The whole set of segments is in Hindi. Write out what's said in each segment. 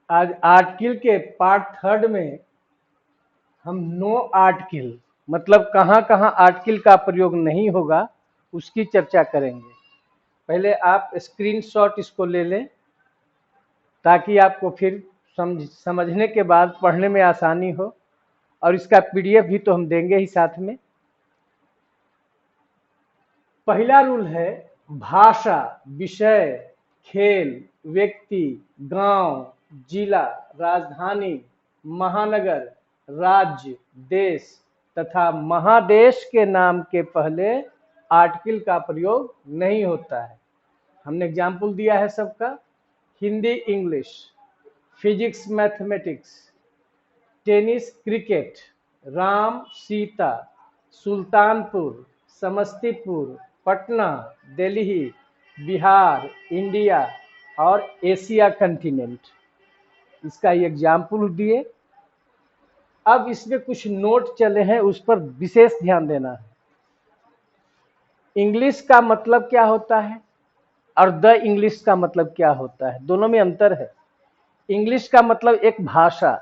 आज आर्टिकल के पार्ट थर्ड में हम नो आर्टिकल मतलब कहाँ कहाँ आर्टिकल का प्रयोग नहीं होगा उसकी चर्चा करेंगे। पहले आप स्क्रीनशॉट इसको ले लें ताकि आपको फिर समझने के बाद पढ़ने में आसानी हो, और इसका पीडीएफ भी तो हम देंगे ही साथ में। पहला रूल है भाषा, विषय, खेल, व्यक्ति, गांव, जिला, राजधानी, महानगर, राज्य, देश तथा महादेश के नाम के पहले आर्टिकल का प्रयोग नहीं होता है। हमने एग्जाम्पल दिया है सबका। Hindi English, physics mathematics, tennis cricket, Ram Sita, Sultanpur, Samastipur, Patna, Delhi, Bihar, India और एशिया कंटिनेंट, इसका ये एग्जाम्पल दिए। अब इसमें कुछ नोट चले हैं, उस पर विशेष ध्यान देना है। इंग्लिश का मतलब क्या होता है और द इंग्लिश का मतलब क्या होता है, दोनों में अंतर है। इंग्लिश का मतलब एक भाषा,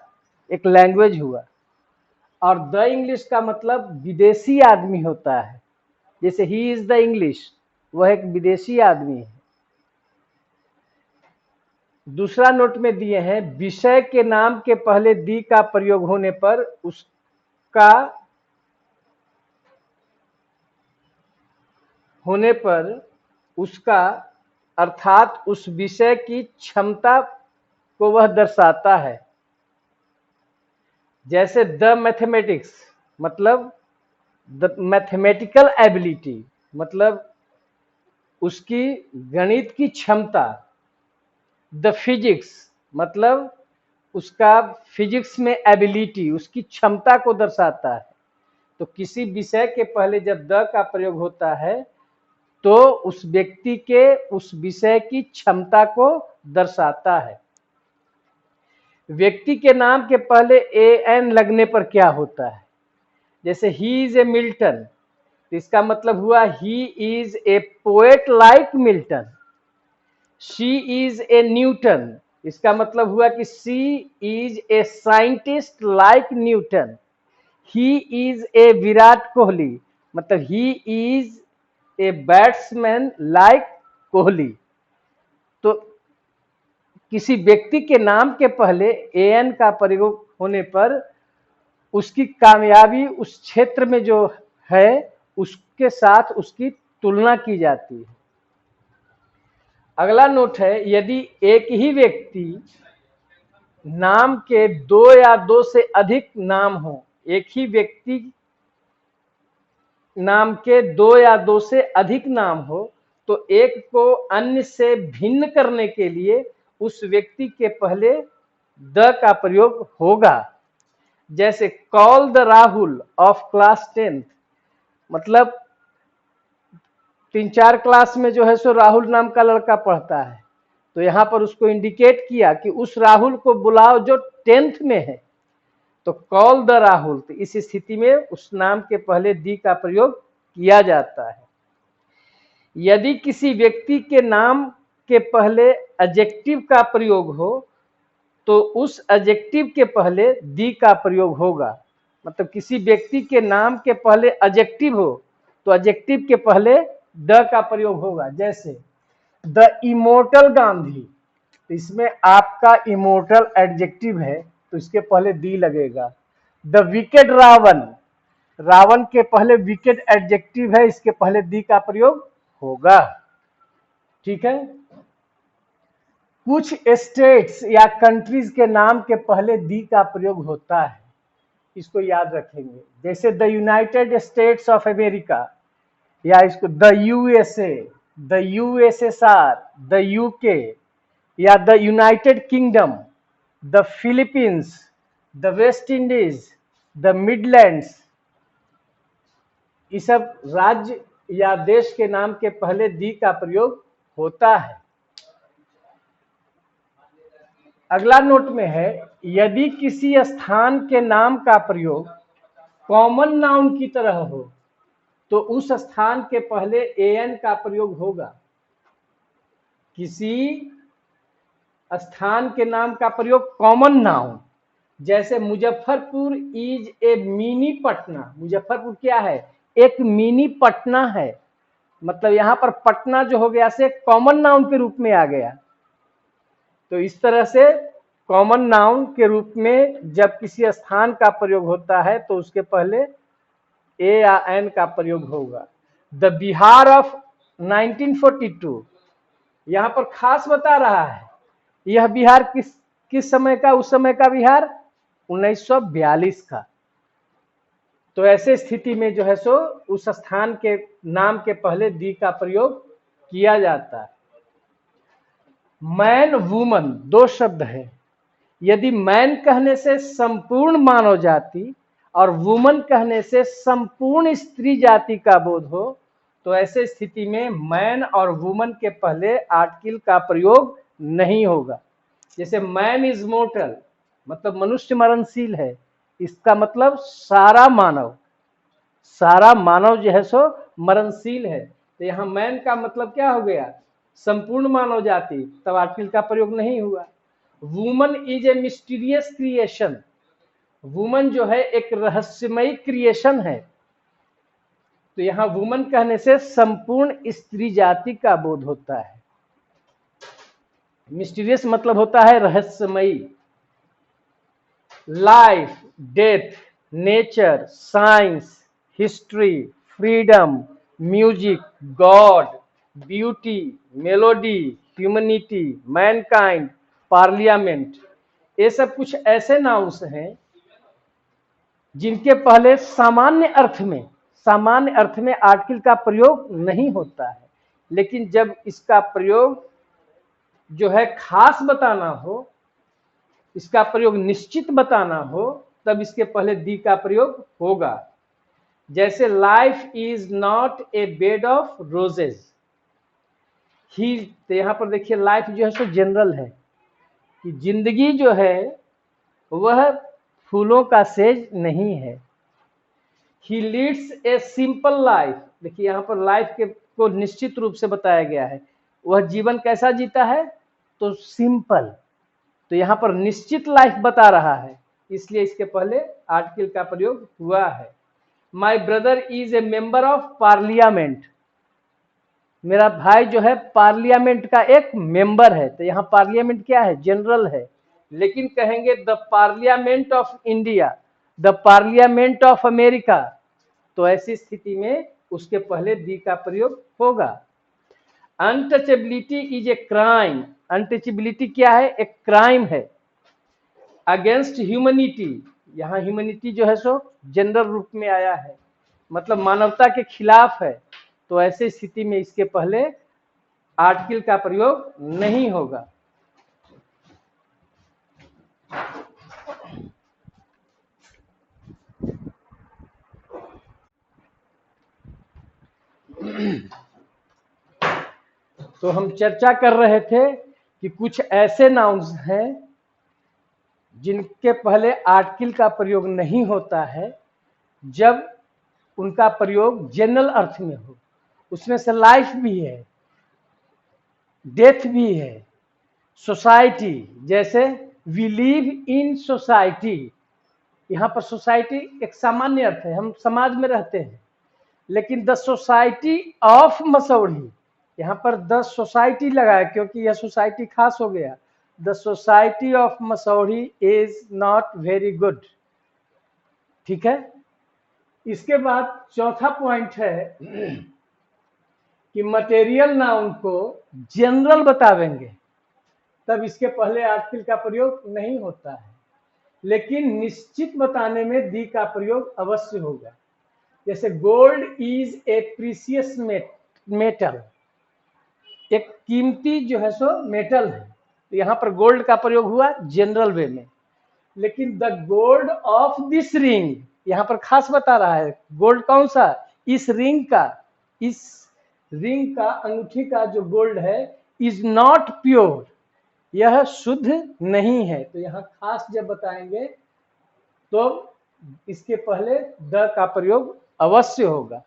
एक लैंग्वेज हुआ, और द इंग्लिश का मतलब विदेशी आदमी होता है। जैसे ही इज द इंग्लिश, वह एक विदेशी आदमी है। दूसरा नोट में दिए हैं विषय के नाम के पहले दी का प्रयोग होने पर उसका अर्थात उस विषय की क्षमता को वह दर्शाता है। जैसे द मैथमेटिक्स मतलब द मैथमेटिकल एबिलिटी, मतलब उसकी गणित की क्षमता। द फिजिक्स मतलब उसका फिजिक्स में एबिलिटी, उसकी क्षमता को दर्शाता है। तो किसी विषय के पहले जब द का प्रयोग होता है तो उस व्यक्ति के उस विषय की क्षमता को दर्शाता है। व्यक्ति के नाम के पहले ए एन लगने पर क्या होता है? जैसे ही इज ए मिल्टन, तो इसका मतलब हुआ he is a poet like Milton. She is a Newton, इसका मतलब हुआ कि she is a scientist like Newton. He is a Virat Kohli, मतलब he is a batsman like Kohli. तो किसी व्यक्ति के नाम के पहले एन का प्रयोग होने पर उसकी कामयाबी उस क्षेत्र में जो है उसके साथ उसकी तुलना की जाती है। अगला नोट है यदि एक ही व्यक्ति नाम के दो या दो से अधिक नाम हो, एक ही व्यक्ति नाम के दो या दो से अधिक नाम हो, तो एक को अन्य से भिन्न करने के लिए उस व्यक्ति के पहले द का प्रयोग होगा। जैसे call the Rahul of class 10th, मतलब 3-4 क्लास में जो है सो राहुल नाम का लड़का पढ़ता है, तो यहां पर उसको इंडिकेट किया कि उस राहुल को बुलाओ जो 10th में है, तो कॉल द राहुल। तो इस स्थिति में उस नाम के पहले दी का प्रयोग किया जाता है। यदि किसी व्यक्ति के नाम के पहले एडजेक्टिव का प्रयोग हो तो उस एडजेक्टिव के पहले दी का प्रयोग होगा। मतलब किसी व्यक्ति के नाम के पहले एडजेक्टिव हो तो एडजेक्टिव के पहले द का प्रयोग होगा। जैसे द इमोर्टल गांधी, तो इसमें आपका इमोर्टल एडजेक्टिव है तो इसके पहले दी लगेगा। द विकेड रावण, रावण के पहले विकेड एडजेक्टिव है, इसके पहले दी का प्रयोग होगा। ठीक है। कुछ स्टेट्स या कंट्रीज के नाम के पहले दी का प्रयोग होता है, इसको याद रखेंगे। जैसे the United States of America, या इसको the USA, the USSR, the UK, या the United Kingdom, the Philippines, the West Indies, the Midlands. ये सब राज्य या देश के नाम के पहले दी का प्रयोग होता है। अगला नोट में है यदि किसी स्थान के नाम का प्रयोग कॉमन नाउन की तरह हो तो उस स्थान के पहले एन का प्रयोग होगा। किसी स्थान के नाम का प्रयोग कॉमन नाउन, जैसे Muzaffarpur is a mini Patna. Muzaffarpur क्या है? एक मिनी पटना है। मतलब यहाँ पर पटना जो हो गया से कॉमन नाउन के रूप में आ गया। तो इस तरह से कॉमन नाउन के रूप में जब किसी स्थान का प्रयोग होता है तो उसके पहले ए या एन का प्रयोग होगा। द बिहार ऑफ 1942, यहाँ पर खास बता रहा है यह बिहार किस समय का, उस समय का बिहार 1942 का। तो ऐसे स्थिति में जो है सो उस स्थान के नाम के पहले दी का प्रयोग किया जाता है। मैन वुमन दो शब्द है। यदि मैन कहने से संपूर्ण मानव जाति और वुमन कहने से संपूर्ण स्त्री जाति का बोध हो तो ऐसे स्थिति में मैन और वुमन के पहले आर्टिकल का प्रयोग नहीं होगा। जैसे मैन इज मोर्टल, मतलब मनुष्य मरणशील है, इसका मतलब सारा मानव जो है सो मरणशील है। तो यहाँ मैन का मतलब क्या हो गया? संपूर्ण मानव जाति, तब आर्टिकल का प्रयोग नहीं हुआ। Woman is a mysterious creation, woman जो है एक रहस्यमयी क्रिएशन है। तो यहाँ वुमन कहने से संपूर्ण स्त्री जाति का बोध होता है। मिस्टीरियस मतलब होता है रहस्यमयी। Life, death, nature, science, history, freedom, music, God, beauty, melody, humanity, Mankind, parliament, ये सब कुछ ऐसे नाउन्स हैं जिनके पहले सामान्य अर्थ में आर्टिकल का प्रयोग नहीं होता है। लेकिन जब इसका प्रयोग जो है खास बताना हो, इसका प्रयोग निश्चित बताना हो, तब इसके पहले दी का प्रयोग होगा। जैसे life is not a bed of roses, ही, तो यहां पर देखिए लाइफ जो है सो जनरल है कि जिंदगी जो है वह फूलों का सेज नहीं है। ही लीड्स ए सिंपल लाइफ, देखिए यहाँ पर लाइफ के को निश्चित रूप से बताया गया है, वह जीवन कैसा जीता है? तो सिंपल। तो यहाँ पर निश्चित लाइफ बता रहा है, इसलिए इसके पहले आर्टिकल का प्रयोग हुआ है। My brother is a member of parliament, मेरा भाई जो है पार्लियामेंट का एक मेंबर है। तो यहाँ पार्लियामेंट क्या है? जनरल है। लेकिन कहेंगे the parliament of India, the parliament of America, तो ऐसी स्थिति में उसके पहले दी का प्रयोग होगा। Untouchability is a crime, untouchability क्या है? एक क्राइम है। अगेंस्ट ह्यूमैनिटी, यहाँ ह्यूमैनिटी जो है सो जनरल रूप में आया है, मतलब मानवता के खिलाफ है। तो ऐसे स्थिति में इसके पहले आर्टिकल का प्रयोग नहीं होगा। तो हम चर्चा कर रहे थे कि कुछ ऐसे नाउन्स हैं जिनके पहले आर्टिकल का प्रयोग नहीं होता है जब उनका प्रयोग जनरल अर्थ में हो। उसमें से लाइफ भी है, डेथ भी है, सोसाइटी, जैसे वी लिव इन सोसाइटी, यहाँ पर सोसाइटी एक सामान्य अर्थ है, हम समाज में रहते हैं। लेकिन द सोसाइटी ऑफ मसौढ़ी, यहाँ पर द सोसाइटी लगाया क्योंकि यह सोसाइटी खास हो गया। The society of Masaurhi is not very good. ठीक है। इसके बाद चौथा पॉइंट है कि मटेरियल नाउन को जनरल बतावेंगे, तब इसके पहले आर्टिकल का प्रयोग नहीं होता है। लेकिन निश्चित बताने में दी का प्रयोग अवश्य होगा। जैसे gold is a precious metal, एक कीमती जो है सो मेटल है। तो यहाँ पर गोल्ड का प्रयोग हुआ जनरल वे में। लेकिन the gold of this ring, यहाँ पर खास बता रहा है गोल्ड कौन सा? इस रिंग का अंगूठी का जो गोल्ड है इज नॉट प्योर, यह शुद्ध नहीं है। तो यहाँ खास जब बताएंगे तो इसके पहले द का प्रयोग अवश्य होगा।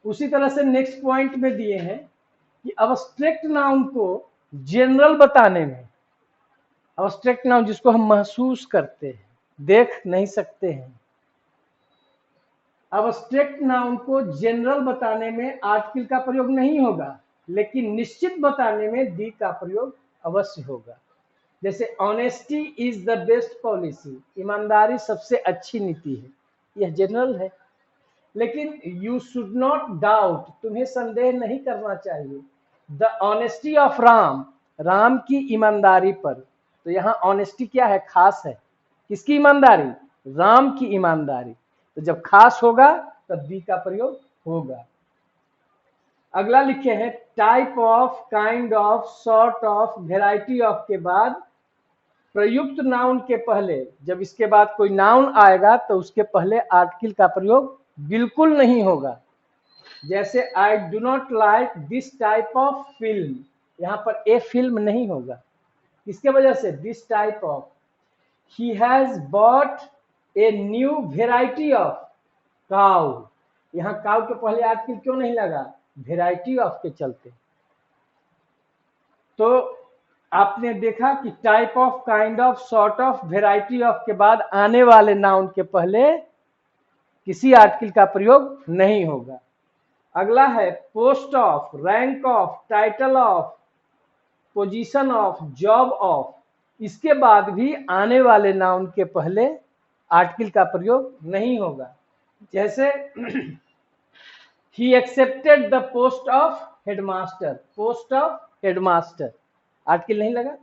उसी तरह से नेक्स्ट पॉइंट में दिए हैं कि अब्स्ट्रैक्ट नाउन को जनरल बताने में, एब्स्ट्रैक्ट नाउन जिसको हम महसूस करते हैं, देख नहीं सकते हैं, एब्स्ट्रैक्ट नाउन को जनरल बताने में आर्टिकल का प्रयोग नहीं होगा, लेकिन निश्चित बताने में दी का प्रयोग अवश्य होगा। जैसे honesty is the best policy, ईमानदारी सबसे अच्छी नीति है, यह जनरल है। लेकिन यू शुड नॉट डाउट, तुम्हें संदेह नहीं करना चाहिए, the honesty of Ram, Ram की ईमानदारी पर। तो यहाँ ऑनेस्टी क्या है, खास है। किसकी ईमानदारी, राम की ईमानदारी। तो जब खास होगा तब दी का प्रयोग होगा। अगला लिखे हैं type of, kind of, sort of, variety of के बाद प्रयुक्त नाउन के पहले, जब इसके बाद कोई नाउन आएगा तो उसके पहले आर्टिकल का प्रयोग बिल्कुल नहीं होगा। जैसे I do not like this type of film, यहाँ पर ए फिल्म नहीं होगा। किसके वजह से, this type of. He has bot a new variety of cow, यहाँ काउ के पहले आर्टिकल क्यों नहीं लगा, वेराइटी ऑफ के चलते। तो आपने देखा कि type of, kind of, sort of, variety of के बाद आने वाले नाउन के पहले किसी आर्टिकल का प्रयोग नहीं होगा। अगला है post of, rank of, title of, position of, job of, इसके बाद भी आने वाले नाउन के पहले आर्टिकल का प्रयोग नहीं होगा। जैसे ही accepted the post of headmaster, post of headmaster, article नहीं लगा।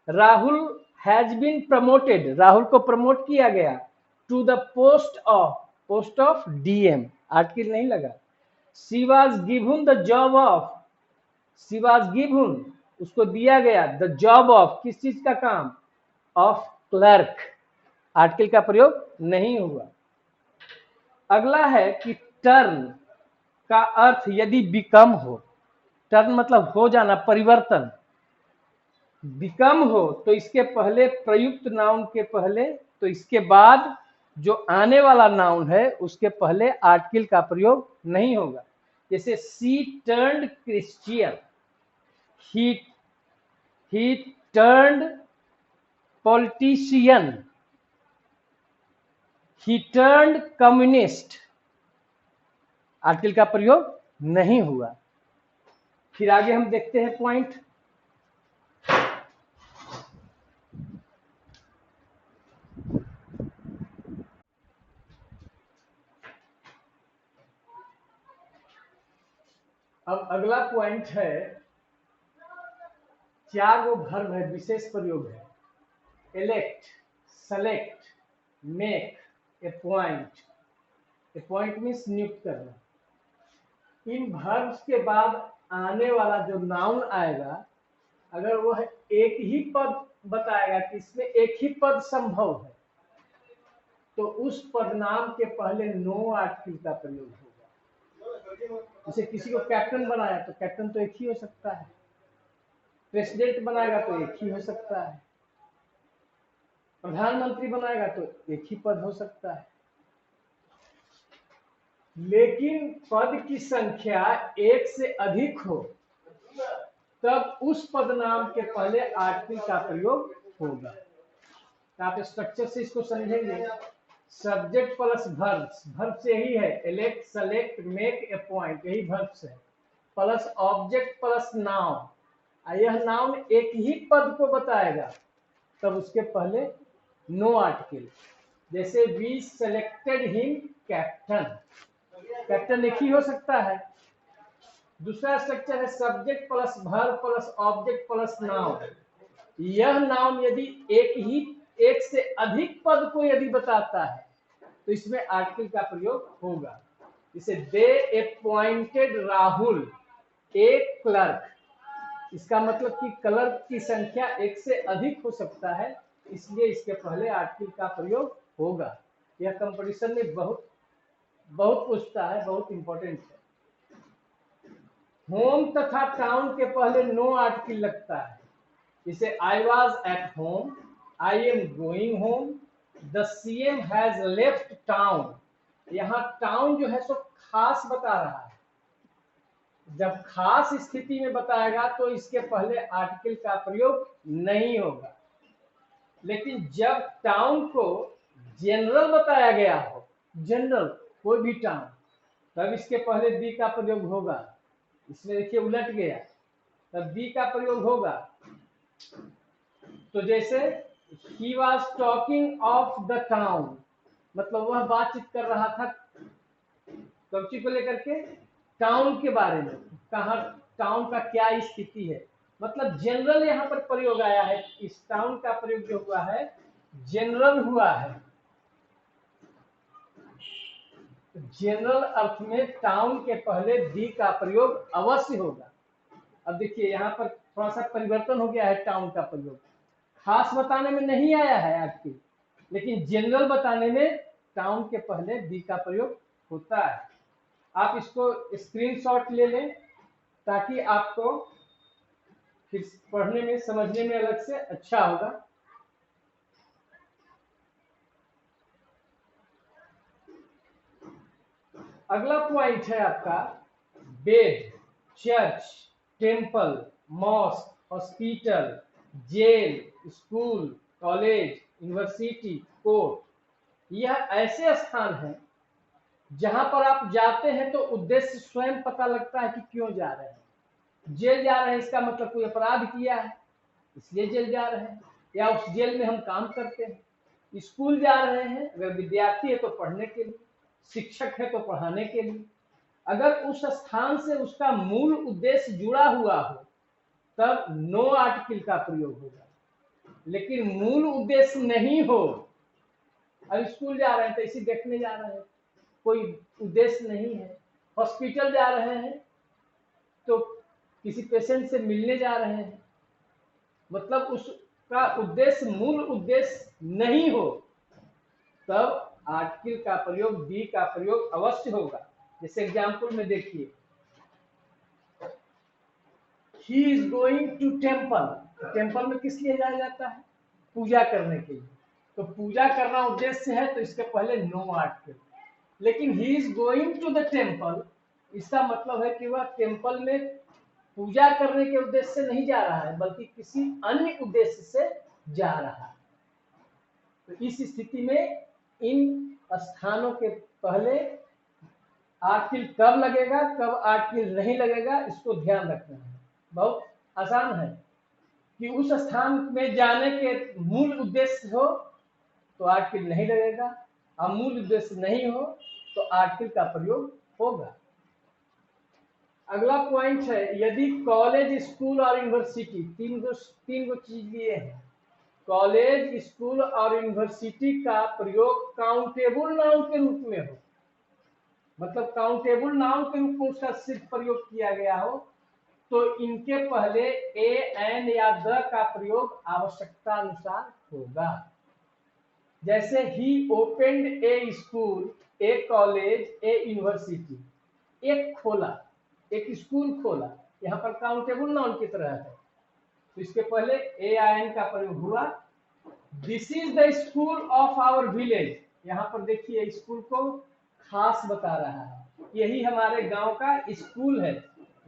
Rahul has been promoted, Rahul को प्रमोट किया गया, to the post of DM, article नहीं लगा। She was given the job of, she was given, उसको दिया गया, द जॉब ऑफ, किस चीज का काम, ऑफ क्लर्क, आर्टिकल का प्रयोग नहीं हुआ। अगला है कि टर्न का अर्थ यदि बिकम हो, टर्न मतलब हो जाना, परिवर्तन, बिकम हो तो इसके पहले प्रयुक्त नाउन के पहले, तो इसके बाद जो आने वाला नाउन है उसके पहले आर्टिकल का प्रयोग नहीं होगा। जैसे she turned Christian, he turned politician, he turned communist, article का प्रयोग नहीं हुआ। फिर आगे हम देखते हैं पॉइंट। अब अगला पॉइंट है, चार वो वर्ब है, विशेष प्रयोग है, elect, select, make, appoint. Appoint means नियुक्त करना। इन वर्ब्स के बाद आने वाला जो नाउन आएगा, अगर वह एक ही पद बताएगा कि इसमें एक ही पद संभव है, तो उस पदनाम के पहले नो आर्टिकल का प्रयोग होगा। जैसे किसी को कैप्टन बनाया तो कैप्टन तो एक ही हो सकता है, प्रेसिडेंट बनाएगा तो एक ही हो सकता है, प्रधानमंत्री बनाएगा तो एक ही पद हो सकता है। लेकिन पद की संख्या एक से अधिक हो तब उस पदनाम के पहले आर्टिकल का प्रयोग होगा। तो आप स्ट्रक्चर से इसको समझेंगे। सब्जेक्ट प्लस वर्ब्स, वर्ब से ही है, इलेक्ट, सेलेक्ट, मेक, अपॉइंट, यही वर्ब्स है, प्लस ऑब्जेक्ट प्लस नाउन। यह नाउन एक ही पद को बताएगा तब उसके पहले नो आर्टिकल। जैसे we selected him captain, captain एक ही हो सकता है। दूसरा स्ट्रक्चर है subject plus verb plus object plus noun. यह नाउन यदि एक से अधिक पद को यदि बताता है तो इसमें आर्टिकल का प्रयोग होगा। जैसे दे अपॉइंटेड राहुल ए क्लर्क, इसका मतलब कि क्लर्क की संख्या एक से अधिक हो सकता है, इसलिए इसके पहले आर्टिकल का प्रयोग होगा। यह कंपटीशन में बहुत पूछता है, बहुत इंपॉर्टेंट है। होम तथा टाउन के पहले नो आर्टिकल लगता है। जैसे I was at home, I am going home, the CM has left town. यहाँ टाउन जो है सो खास बता रहा है, जब खास स्थिति में बताएगा तो इसके पहले आर्टिकल का प्रयोग नहीं होगा। लेकिन जब टाउन को जनरल बताया गया हो, जनरल कोई भी टाउन, तब इसके पहले बी का प्रयोग होगा। इसमें देखिए उलट गया, तब बी का प्रयोग होगा। तो जैसे he was talking of the town, मतलब वह बातचीत कर रहा था कौची को लेकर के, टाउन के बारे में, कहा टाउन का क्या स्थिति है, मतलब जनरल यहाँ पर प्रयोग आया है। इस टाउन का प्रयोग जो हुआ है जनरल हुआ है। जनरल अर्थ में टाउन के पहले दी का प्रयोग अवश्य होगा। अब देखिए यहाँ पर थोड़ा सा परिवर्तन हो गया है, टाउन का प्रयोग खास बताने में नहीं आया है आपकी, लेकिन जनरल बताने में टाउन के पहले दी का प्रयोग होता है। आप इसको स्क्रीनशॉट ले लें ताकि आपको फिर पढ़ने में समझने में अलग से अच्छा होगा। अगला पॉइंट है आपका bed, church, temple, mosque, hospital, jail, school, college, university, court. यह ऐसे स्थान हैं जहां पर आप जाते हैं तो उद्देश्य स्वयं पता लगता है कि क्यों जा रहे हैं। जेल जा रहे हैं इसका मतलब कोई अपराध किया है इसलिए जेल जा रहे हैं, या उस जेल में हम काम करते हैं। स्कूल जा रहे हैं, अगर विद्यार्थी है तो पढ़ने के लिए, शिक्षक है तो पढ़ाने के लिए। अगर उस स्थान से उसका मूल उद्देश्य जुड़ा हुआ हो तब नो आर्टिकल का प्रयोग होगा। लेकिन मूल उद्देश्य नहीं हो, अब स्कूल जा रहे हैं तो इसी देखने जा रहे हैं, कोई उद्देश्य नहीं है। हॉस्पिटल जा रहे हैं तो किसी पेशेंट से मिलने जा रहे हैं, मतलब उसका उद्देश्य मूल उद्देश्य नहीं हो, तब आर्टिकल का प्रयोग बी का प्रयोग अवश्य होगा। जैसे एग्जाम्पल में देखिए, he is going to temple. Temple में किस लिए जाया जाता है? पूजा करने के लिए। तो पूजा करना उद्देश्य है तो इसके पहले नो आर्टिकल। लेकिन he is going to the temple, इसका मतलब है कि वह टेम्पल में पूजा करने के उद्देश्य से नहीं जा रहा है बल्कि किसी अन्य उद्देश्य से जा रहा है। तो इस स्थिति में इन स्थानों के पहले आर्टिकल कब लगेगा कब आर्टिकल नहीं लगेगा, इसको ध्यान रखना है। बहुत आसान है कि उस स्थान में जाने के मूल उद्देश्य हो तो आर्टिकल नहीं लगेगा, और मूल उद्देश्य नहीं हो तो आर्टिकल का प्रयोग होगा। अगला पॉइंट है, यदि कॉलेज, स्कूल और यूनिवर्सिटी, तीन गो चीज लिए हैं, कॉलेज, स्कूल और यूनिवर्सिटी का प्रयोग काउंटेबल नाउन के रूप में हो, मतलब काउंटेबल नाउन के रूप में उसका सिर्फ प्रयोग किया गया हो, तो इनके पहले ए, एन या द का प्रयोग आवश्यकता अनुसार होगा। जैसे ही ओपेंड ए स्कूल, ए कॉलेज, ए यूनिवर्सिटी, एक खोला, एक स्कूल खोला, यहाँ पर काउंटेबल नाउन की तरह है तो इसके पहले ए या एन का प्रयोग हुआ। This is the school of our village, यहाँ पर देखिए स्कूल को खास बता रहा है, यही हमारे गांव का स्कूल है।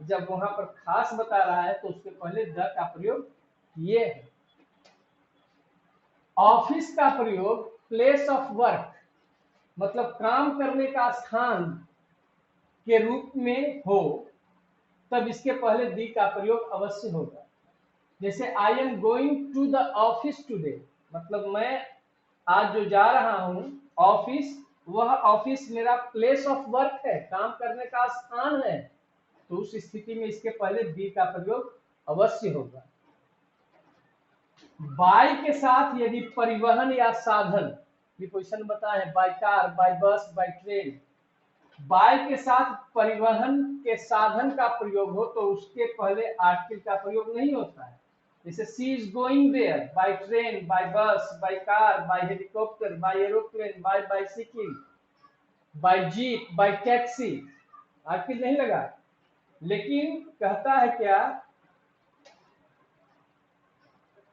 जब वहां पर खास बता रहा है तो उसके पहले द का प्रयोग किए है। ऑफिस का प्रयोग प्लेस ऑफ वर्क, मतलब काम करने का स्थान के रूप में हो, तब इसके पहले दी का प्रयोग अवश्य होगा। जैसे I am going to the office today, मतलब मैं आज जो जा रहा हूं ऑफिस, वह ऑफिस मेरा प्लेस ऑफ वर्क है, काम करने का स्थान है, तो उस स्थिति में इसके पहले बी का प्रयोग अवश्य होगा। बाय के साथ यदि परिवहन या साधन, प्रीपोजिशन बताए हैं, bye car, bye bus, bye train, bye के साथ परिवहन के साधन का प्रयोग हो तो उसके पहले आर्टिकल का प्रयोग नहीं होता है। जैसे she is going there, by train, by bus, by car, by helicopter, by aeroplane, by bicycle, by jeep, by taxi, article नहीं लगा। लेकिन कहता है क्या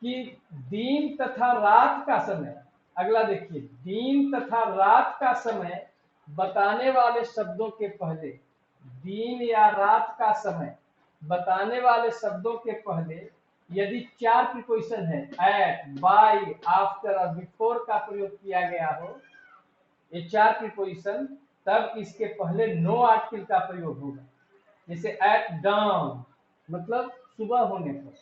कि दिन तथा रात का समय, अगला देखिए, दिन तथा रात का समय बताने वाले शब्दों के पहले दिन या रात का समय बताने वाले शब्दों के पहले यदि 4 प्रीपोजिशन है, एट, बाय, आफ्टर और बिफोर का प्रयोग किया गया हो, ये 4 प्रीपोजिशन, तब इसके पहले नो आर्टिकल का प्रयोग होगा। जैसे एट डाउन मतलब सुबह होने पर,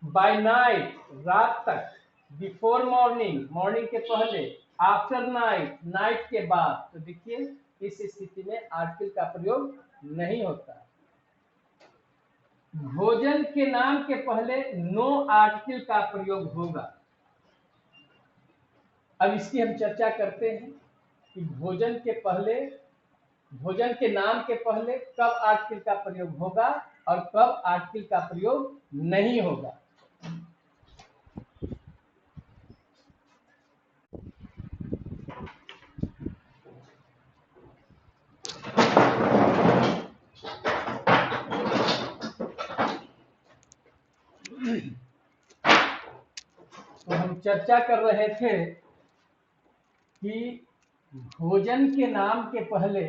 बाय नाइट रात तक, बिफोर मॉर्निंग मॉर्निंग के पहले, आफ्टर नाइट नाइट के बाद। तो देखिए इस स्थिति में आर्टिकल का प्रयोग नहीं होता। भोजन के नाम के पहले नो आर्टिकल का प्रयोग होगा। अब इसकी हम चर्चा करते हैं कि भोजन के नाम के पहले कब आर्टिकल का प्रयोग होगा और कब आर्टिकल का प्रयोग नहीं होगा। तो हम चर्चा कर रहे थे कि भोजन के नाम के पहले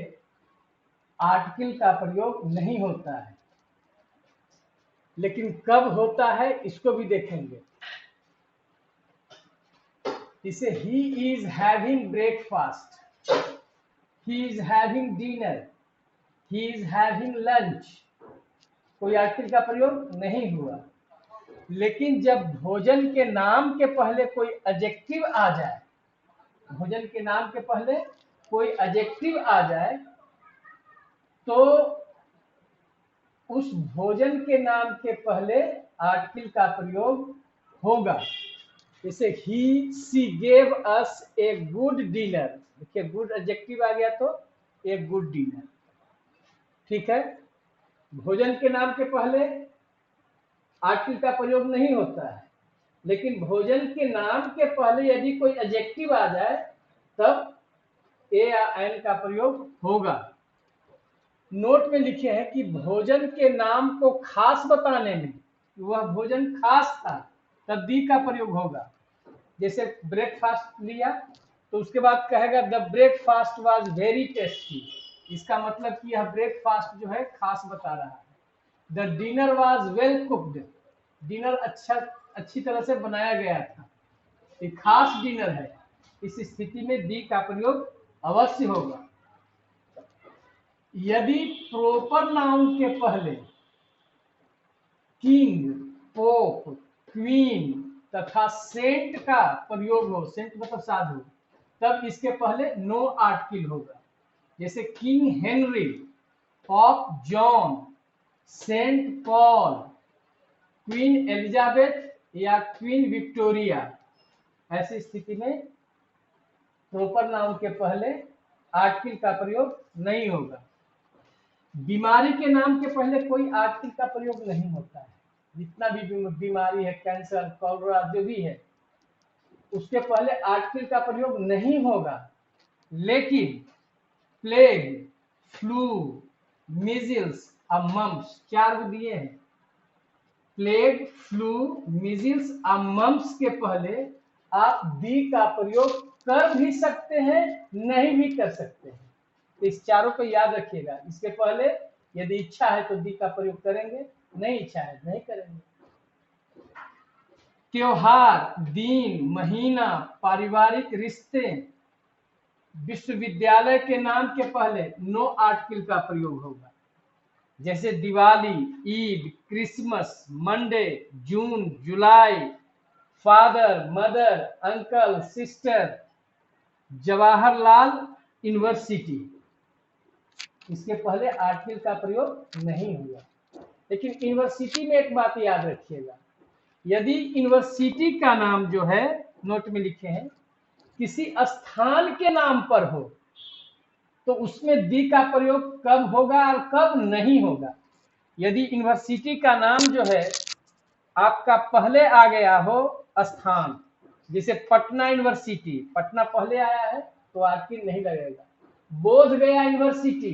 आर्टिकल का प्रयोग नहीं होता है, लेकिन कब होता है इसको भी देखेंगे। इसे he is having breakfast, he is having dinner, he is having lunch, कोई आर्टिकल का प्रयोग नहीं हुआ। लेकिन जब भोजन के नाम के पहले कोई एडजेक्टिव आ जाए, भोजन के नाम के पहले कोई एडजेक्टिव आ जाए, तो उस भोजन के नाम के पहले आर्टिकल का प्रयोग होगा। जैसे he she gave us a good dinner, देखिए गुड एडजेक्टिव आ गया तो ए गुड डिनर, ठीक है। भोजन के नाम के पहले आर्टिकल का प्रयोग नहीं होता है, लेकिन भोजन के नाम के पहले यदि कोई एडजेक्टिव आ जाए तब ए या एन का प्रयोग होगा। नोट में लिखे हैं कि भोजन के नाम को खास बताने में, वह भोजन खास था, तब दी का प्रयोग होगा। जैसे ब्रेकफास्ट लिया तो उसके बाद कहेगा the breakfast was very tasty, इसका मतलब कि यह ब्रेकफास्ट जो है खास बता रहा है। The dinner was well cooked, dinner अच्छी तरह से बनाया गया था, ये खास डिनर है। इस स्थिति में दी का प्रयोग अवश्य होगा। यदि प्रॉपर नाउन के पहले किंग, पोप, क्वीन तथा सेंट का प्रयोग हो, सेंट मतलब साधु, तब इसके पहले नो आर्टिकल होगा। जैसे King Henry, Pope John, Saint Paul, Queen Elizabeth या क्वीन विक्टोरिया, ऐसी स्थिति में प्रॉपर नाउन के पहले आर्टिकल का प्रयोग नहीं होगा। बीमारी के नाम के पहले कोई आर्टिकल का प्रयोग नहीं होता है। जितना भी बीमारी है, कैंसर, कॉलरा जो भी है, उसके पहले आर्टिकल का प्रयोग नहीं होगा। लेकिन प्लेग, फ्लू, मीजल्स और मम्प्स, 4 दिए हैं। प्लेग, फ्लू, मीजल्स और मम्प्स के पहले आप दी का प्रयोग कर भी सकते हैं, नहीं भी कर सकते हैं। इस चारों को याद रखिएगा। इसके पहले यदि इच्छा है तो दी का प्रयोग करेंगे, नहीं इच्छा है नहीं करेंगे। त्योहार, दिन, महीना, पारिवारिक रिश्ते, विश्वविद्यालय के नाम के पहले नो आर्टिकल का प्रयोग होगा। जैसे Diwali, Eid, Christmas, Monday, June, July, father, mother, uncle, sister, Jawaharlal University, इसके पहले आर्टिकल का प्रयोग नहीं हुआ। लेकिन यूनिवर्सिटी में एक बात याद रखिएगा, यदि यूनिवर्सिटी का नाम जो है, नोट में लिखे हैं, किसी स्थान के नाम पर हो तो उसमें दी का प्रयोग कब होगा और कब नहीं होगा। यदि यूनिवर्सिटी का नाम जो है आपका पहले आ गया हो स्थान, जैसे पटना यूनिवर्सिटी, पटना पहले आया है तो आर्टिकल नहीं लगेगा। बोध गया यूनिवर्सिटी,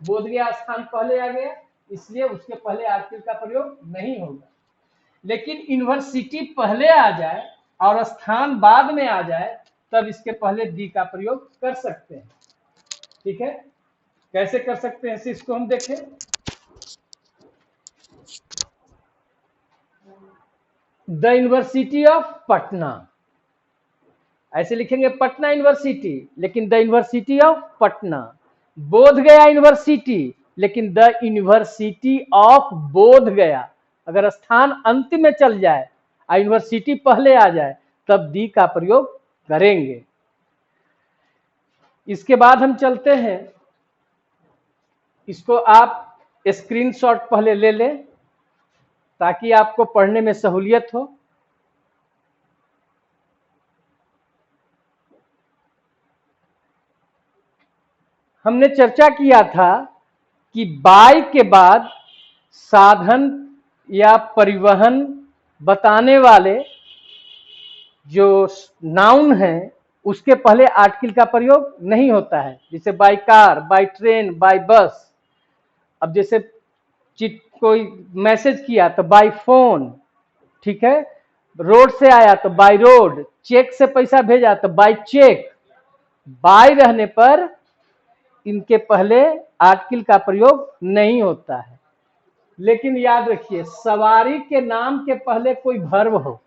बोध गया स्थान पहले आ गया, इसलिए उसके पहले आर्टिकल का प्रयोग नहीं होगा। लेकिन यूनिवर्सिटी पहले आ जाए और स्थान बाद में आ जाए, तब इसके पहले दी का प्रयोग कर सकते हैं, ठीक है। कैसे कर सकते हैं इसको हम देखें। द यूनिवर्सिटी ऑफ पटना, ऐसे लिखेंगे पटना यूनिवर्सिटी, लेकिन द यूनिवर्सिटी ऑफ पटना। बोध गया यूनिवर्सिटी, लेकिन द यूनिवर्सिटी ऑफ बोध गया। अगर स्थान अंतिम में चल जाए और यूनिवर्सिटी पहले आ जाए तब दी का प्रयोग करेंगे। इसके बाद हम चलते हैं, इसको आप स्क्रीनशॉट पहले ले लें ताकि आपको पढ़ने में सहूलियत हो। हमने चर्चा किया था कि बाय के बाद साधन या परिवहन बताने वाले जो नाउन है उसके पहले आर्टिकल का प्रयोग नहीं होता है, जैसे by car, by train, by bus. अब जैसे कोई मैसेज किया तो बाय फोन, ठीक है। रोड से आया तो बाय रोड, चेक से पैसा भेजा तो बाय चेक। बाय रहने पर इनके पहले आर्टिकल का प्रयोग नहीं होता है। लेकिन याद रखिए, सवारी के नाम के पहले कोई वर्ब हो,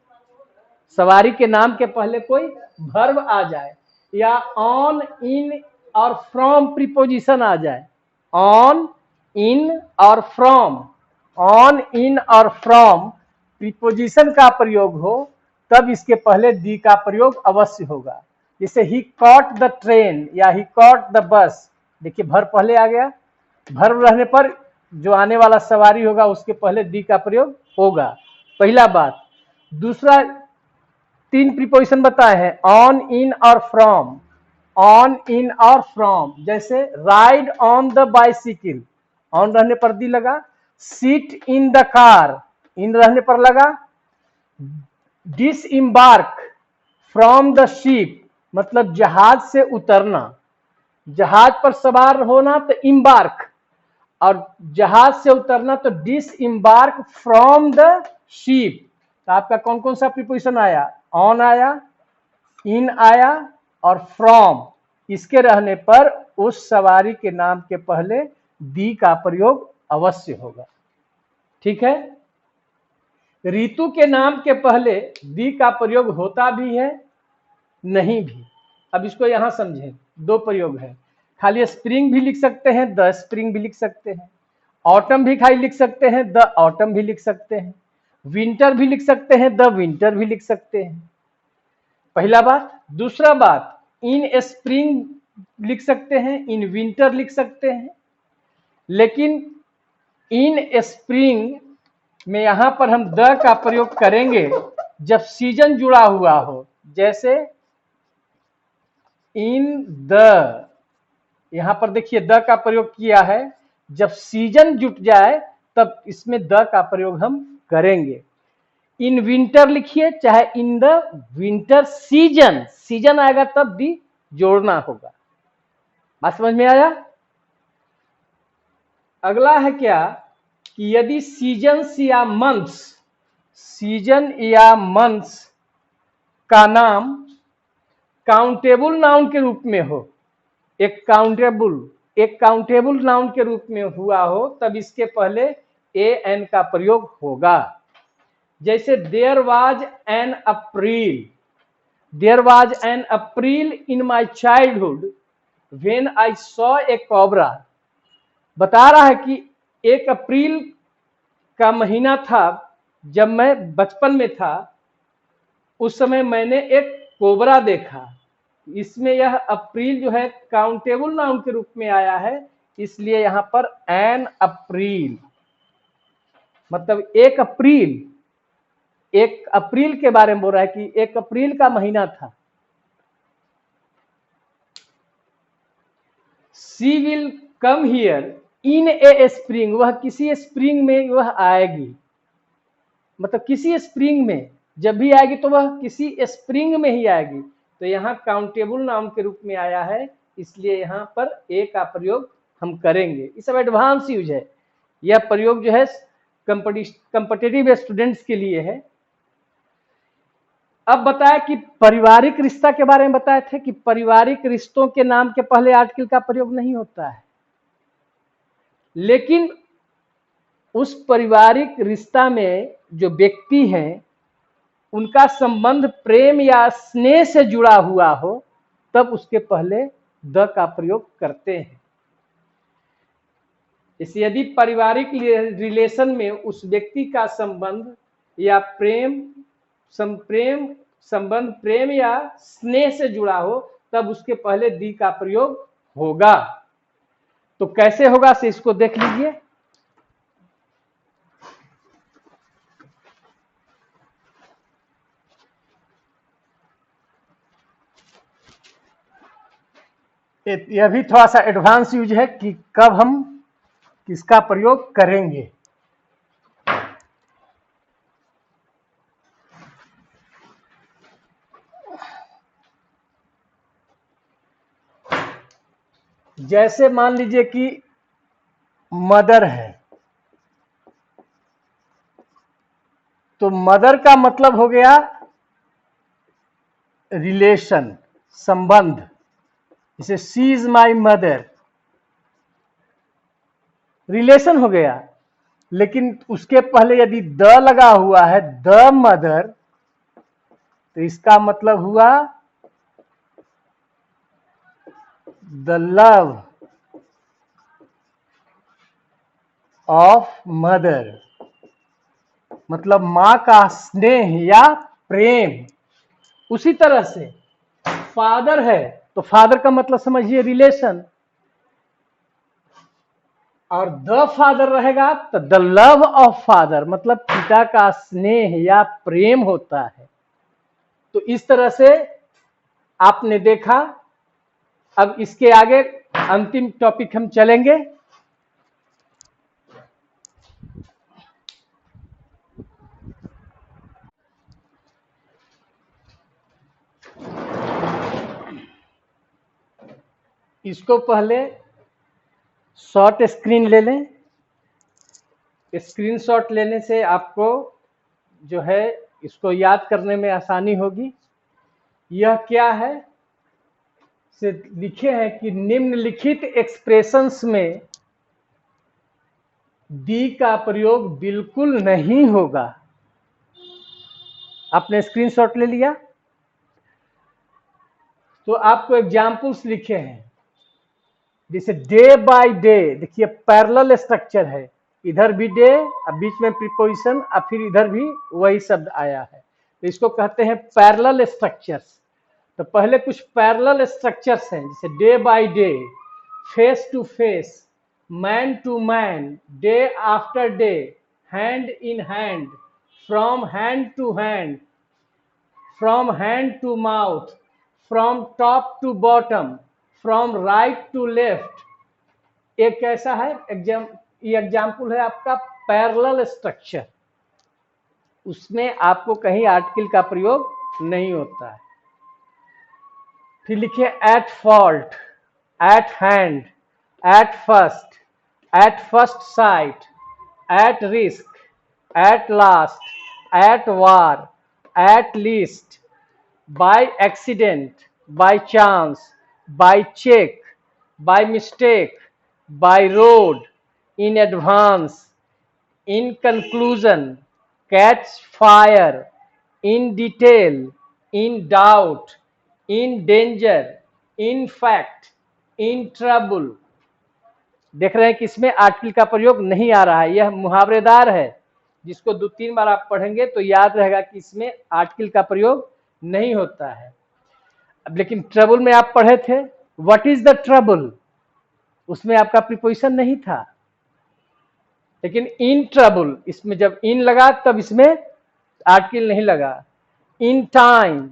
सवारी के नाम के पहले कोई वर्ब आ जाए या ऑन, इन और फ्रॉम प्रीपोजिशन आ जाए, ऑन, इन और फ्रॉम, ऑन, इन और फ्रॉम प्रीपोजिशन का प्रयोग हो तब इसके पहले दी का प्रयोग अवश्य होगा। जैसे ही कॉट द ट्रेन या ही कॉट द बस, देखिए वर्ब पहले आ गया, वर्ब रहने पर जो आने वाला सवारी होगा उसके पहले दी का प्रयोग होगा, पहला बात। दूसरा, तीन प्रीपोजिशन बताए हैं, ऑन, इन और फ्रॉम, ऑन, इन और फ्रॉम। जैसे ride on the bicycle, on रहने पर दी लगा। सीट इन द कार, इन रहने पर लगा। डिसइम्बार्क फ्रॉम द शिप, मतलब जहाज से उतरना, जहाज पर सवार होना तो इम्बार्क, और जहाज से उतरना तो डिसइम्बार्क फ्रॉम द शिप। तो आपका कौन कौन सा प्रीपोजिशन आया, ऑन आया, इन आया और फ्रॉम। इसके रहने पर उस सवारी के नाम के पहले दी का प्रयोग अवश्य होगा, ठीक है। ऋतु के नाम के पहले दी का प्रयोग होता भी है, नहीं भी। अब इसको यहां समझें, दो प्रयोग है, खाली स्प्रिंग भी लिख सकते हैं, द स्प्रिंग भी लिख सकते हैं। ऑटम भी खाली लिख सकते हैं, द ऑटम भी लिख सकते हैं। विंटर भी लिख सकते हैं, द विंटर भी लिख सकते हैं, पहला बात। दूसरा बात, इन स्प्रिंग लिख सकते हैं, इन विंटर लिख सकते हैं। लेकिन इन स्प्रिंग में यहां पर हम द का प्रयोग करेंगे जब सीजन जुड़ा हुआ हो, जैसे इन द, यहां पर देखिए द का प्रयोग किया है, जब सीजन जुट जाए तब इसमें द का प्रयोग हम करेंगे। इन विंटर लिखिए, चाहे in the winter season, season आएगा तब भी जोड़ना होगा। बात समझ में आया। अगला है क्या कि यदि सीजन्स या मंथ्स, सीजन या मंथ्स का नाम काउंटेबल नाउन के रूप में हो, एक काउंटेबल नाउन के रूप में हुआ हो तब इसके पहले ए एन का प्रयोग होगा। जैसे there was an April, there was an April in my childhood when I saw a cobra. बता रहा है कि 1 अप्रैल का महीना था जब मैं बचपन में था, उस समय मैंने एक कोबरा देखा। इसमें यह अप्रैल जो है काउंटेबल नाउन के रूप में आया है, इसलिए यहां पर एन अप्रैल, मतलब 1 अप्रैल, 1 अप्रैल के बारे में बोल रहा है कि 1 अप्रैल का महीना था। She will come here in A spring, वह किसी स्प्रिंग में वह आएगी, मतलब किसी स्प्रिंग में जब भी आएगी तो वह किसी स्प्रिंग में ही आएगी। तो यहाँ काउंटेबल नाउन के रूप में आया है, इसलिए यहाँ पर ए का प्रयोग हम करेंगे। ये सब एडवांस यूज है, यह प्रयोग जो है कॉम्पिटिटिव स्टूडेंट्स के लिए है। अब बताया कि पारिवारिक रिश्ता के बारे में बताए थे कि पारिवारिक रिश्तों के नाम के पहले आर्टिकल का प्रयोग नहीं होता है। लेकिन उस पारिवारिक रिश्ता में जो व्यक्ति हैं उनका संबंध प्रेम या स्नेह से जुड़ा हुआ हो तब उसके पहले द का प्रयोग करते हैं। इसे यदि पारिवारिक रिलेशन में उस व्यक्ति का संबंध या संबंध प्रेम या स्नेह से जुड़ा हो तब उसके पहले दी का प्रयोग होगा। तो कैसे होगा से इसको देख लीजिए। यह भी थोड़ा सा एडवांस यूज है कि कब हम किसका प्रयोग करेंगे। जैसे मान लीजिए कि मदर है, तो मदर का मतलब हो गया रिलेशन, संबंध। जैसे she is my mother, relation हो गया। लेकिन उसके पहले यदि द लगा हुआ है, द मदर, तो इसका मतलब हुआ द लव ऑफ मदर, मतलब मां का स्नेह या प्रेम। उसी तरह से फादर है तो फादर का मतलब समझिए रिलेशन, और द फादर रहेगा तो द लव ऑफ फादर, मतलब पिता का स्नेह या प्रेम होता है। तो इस तरह से आपने देखा। अब इसके आगे अंतिम टॉपिक हम चलेंगे। इसको पहले शॉर्ट स्क्रीन ले लें। स्क्रीनशॉट लेने से आपको जो है इसको याद करने में आसानी होगी। यह क्या है से लिखे हैं कि निम्नलिखित एक्सप्रेशंस में दी का प्रयोग बिल्कुल नहीं होगा। आपने स्क्रीनशॉट ले लिया तो आपको एग्जाम्पल्स लिखे हैं। जैसे डे बाय डे, देखिए पैरेलल स्ट्रक्चर है, इधर भी डे, अब बीच में प्रीपोजिशन, अब फिर इधर भी वही शब्द आया है, तो इसको कहते हैं पैरेलल स्ट्रक्चर्स। तो पहले कुछ पैरेलल स्ट्रक्चर्स हैं, जैसे day by day, face to face, man to man, day after day, hand in hand, from hand to hand, from hand to mouth, from top to bottom, from right to left. एक कैसा है ये एग्जाम्पल है आपका पैरेलल स्ट्रक्चर, उसमें आपको कहीं आर्टिकल का प्रयोग नहीं होता है। फिर लिखिए at fault, eight hand, at first sight, at risk, at last, at war, at least, by accident, by chance, by check, by mistake, by road, in advance, in conclusion, catch fire, in detail, in doubt, in danger, in fact, in trouble। देख रहे हैं कि इसमें आर्टिकल का प्रयोग नहीं आ रहा है, यह मुहावरेदार है, जिसको 2-3 बार आप पढ़ेंगे तो याद रहेगा कि इसमें आर्टिकल का प्रयोग नहीं होता है। अब लेकिन ट्रबल में आप पढ़े थे, व्हाट इज द ट्रबल, उसमें आपका प्रीपोजिशन नहीं था। लेकिन इन ट्रबल, इसमें जब इन लगा तब इसमें आर्टिकल नहीं लगा। In time,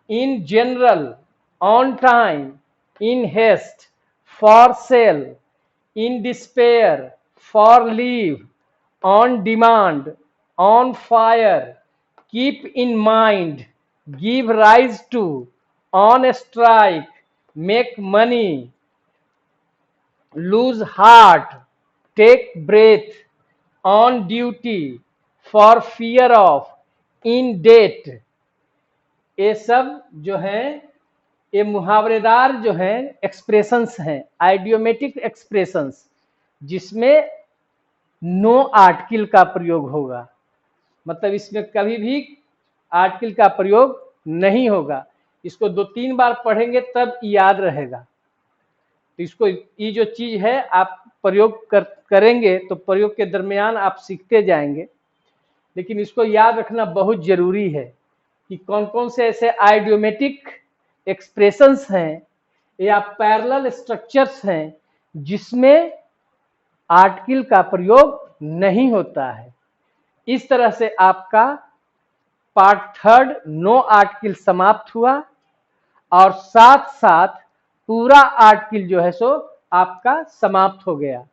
in general, on time, in haste, for sale, in despair, for leave, on demand, on fire, keep in mind, give rise to, on strike, make money, lose heart, take breath, on duty, for fear of, in debt। ये सब जो है ये मुहावरेदार जो है एक्सप्रेशंस हैं, आइडियोमेटिक एक्सप्रेशंस, जिसमें नो आर्टिकल का प्रयोग होगा, मतलब इसमें कभी भी आर्टिकल का प्रयोग नहीं होगा। इसको 2-3 बार पढ़ेंगे तब याद रहेगा। तो इसको, ये जो चीज है आप प्रयोग करेंगे तो प्रयोग के दरमियान आप सीखते जाएंगे, लेकिन इसको याद रखना बहुत जरूरी है कि कौन कौन से ऐसे आइडियोमेटिक एक्सप्रेशंस हैं या पैरेलल स्ट्रक्चर्स हैं जिसमें आर्टिकल का प्रयोग नहीं होता है। इस तरह से आपका पार्ट 3 नो आर्टिकल समाप्त हुआ और साथ साथ पूरा आर्टिकल जो है सो आपका समाप्त हो गया।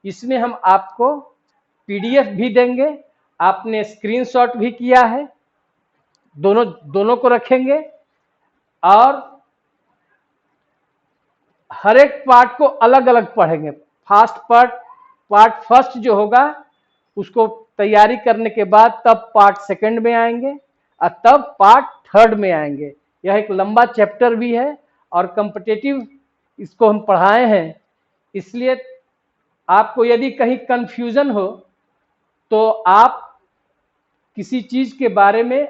इसमें हम आपको पीडीएफ भी देंगे, आपने स्क्रीनशॉट भी किया है, दोनों को रखेंगे और हर एक पार्ट को अलग अलग पढ़ेंगे। पार्ट फर्स्ट जो होगा उसको तैयारी करने के बाद तब पार्ट सेकंड में आएंगे और तब पार्ट थर्ड में आएंगे। यह एक लंबा चैप्टर भी है और कॉम्पिटिटिव इसको हम पढ़ाए हैं, इसलिए आपको यदि कहीं कंफ्यूजन हो तो आप किसी चीज के बारे में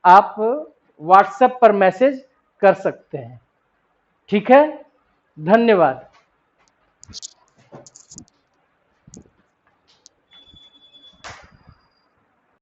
आप व्हाट्सएप पर मैसेज कर सकते हैं। ठीक है, धन्यवाद।